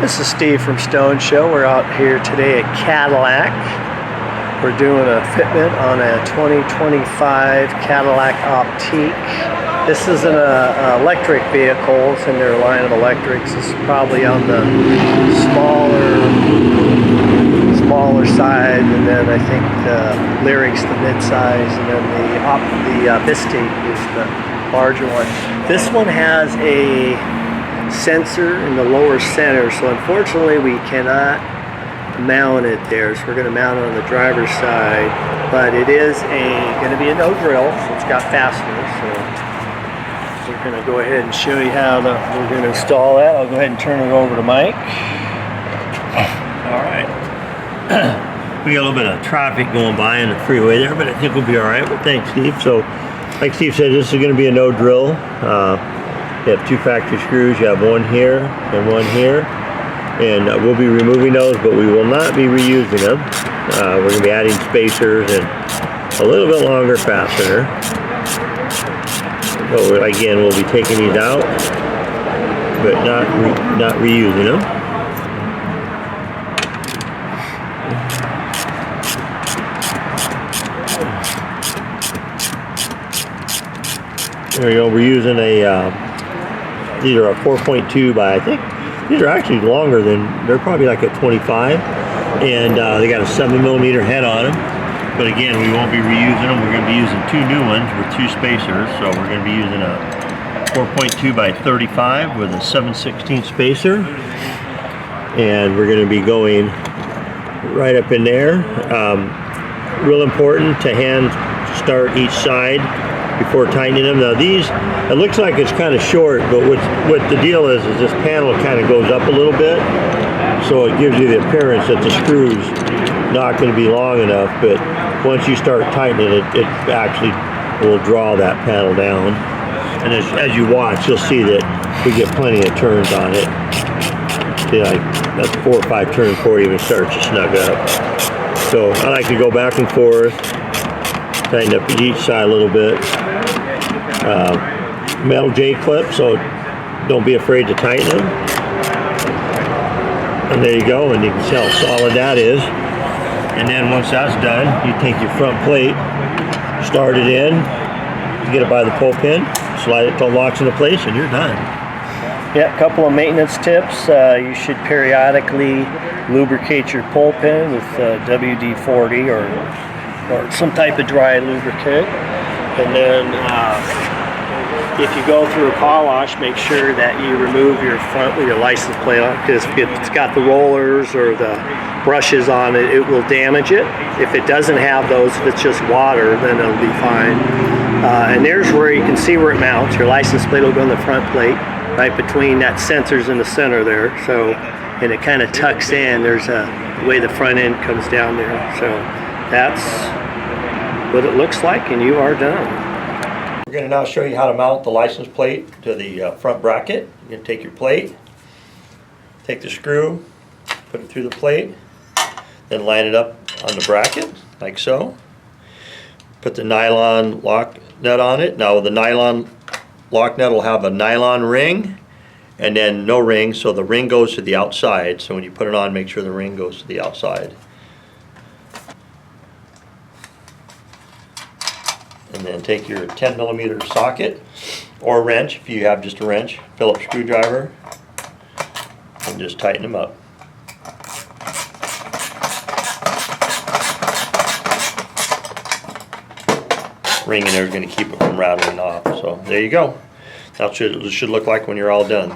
This is Steve from STO N SHO. We're out here today at Cadillac. We're doing a fitment on a 2025 Cadillac OPTIQ. This isn't an electric vehicle. It's in their line of electrics. This is probably on the smaller side, and then I think the Lyric's the mid-size, and then the OPTIQ is the larger one. This one has a sensor in the lower center, so unfortunately we cannot mount it there, so we're going to mount it on the driver's side, but it is going to be a no drill, so it's got fasteners, so we're going to go ahead and show you how we're going to install that. I'll go ahead and turn it over to Mike. Alright, we got a little bit of traffic going by in the freeway there, but I think we'll be alright. Well, thanks, Steve. So like Steve said, this is going to be a no drill. You have two factory screws. You have one here and one here, and we'll be removing those, but we will not be reusing them. We're going to be adding spacers and a little bit longer fastener. So again, we'll be taking these out, but not reusing them. There we go. We're using these are a 4.2 by, I think these are actually longer than, they're probably like a 25, and they got a 7mm head on them. But again, we won't be reusing them. We're going to be using two new ones with two spacers. So we're going to be using a 4.2 by 35 with a 7/16 spacer, and we're going to be going right up in there. Real important to hand start each side before tightening them. Now these, it looks like it's kind of short, but what the deal is this panel kind of goes up a little bit, so it gives you the appearance that the screw's not going to be long enough, but once you start tightening it, it actually will draw that panel down. And as you watch, you'll see that we get plenty of turns on it. See, like that's 4 or 5 turns before it even starts to snug up. So I like to go back and forth, tighten up each side a little bit. Metal J-clip, so don't be afraid to tighten them. And there you go, and you can see how solid that is. And then once that's done, you take your front plate, start it in, get it by the pull pin, slide it till it locks into place, and you're done. Yeah, a couple of maintenance tips. You should periodically lubricate your pull pin with WD-40 or some type of dry lubricant. And then if you go through a car wash, make sure that you remove your front with your license plate on, because if it's got the rollers or the brushes on it, it will damage it. If it doesn't have those, if it's just water, then it'll be fine. And there's where you can see where it mounts. Your license plate will go on the front plate, right between that sensors in the center there. So, and it kind of tucks in. There's the way the front end comes down there. So that's what it looks like, and you are done. We're going to now show you how to mount the license plate to the front bracket. You're going to take your plate, take the screw, put it through the plate, then line it up on the bracket like so. Put the nylon lock nut on it. Now the nylon lock nut will have a nylon ring and then no ring, so the ring goes to the outside. So when you put it on, make sure the ring goes to the outside. And then take your 10mm socket or wrench, if you have just a wrench, Phillips screwdriver, and just tighten them up. Ring in there is going to keep it from rattling off. So there you go. That's what it should look like when you're all done.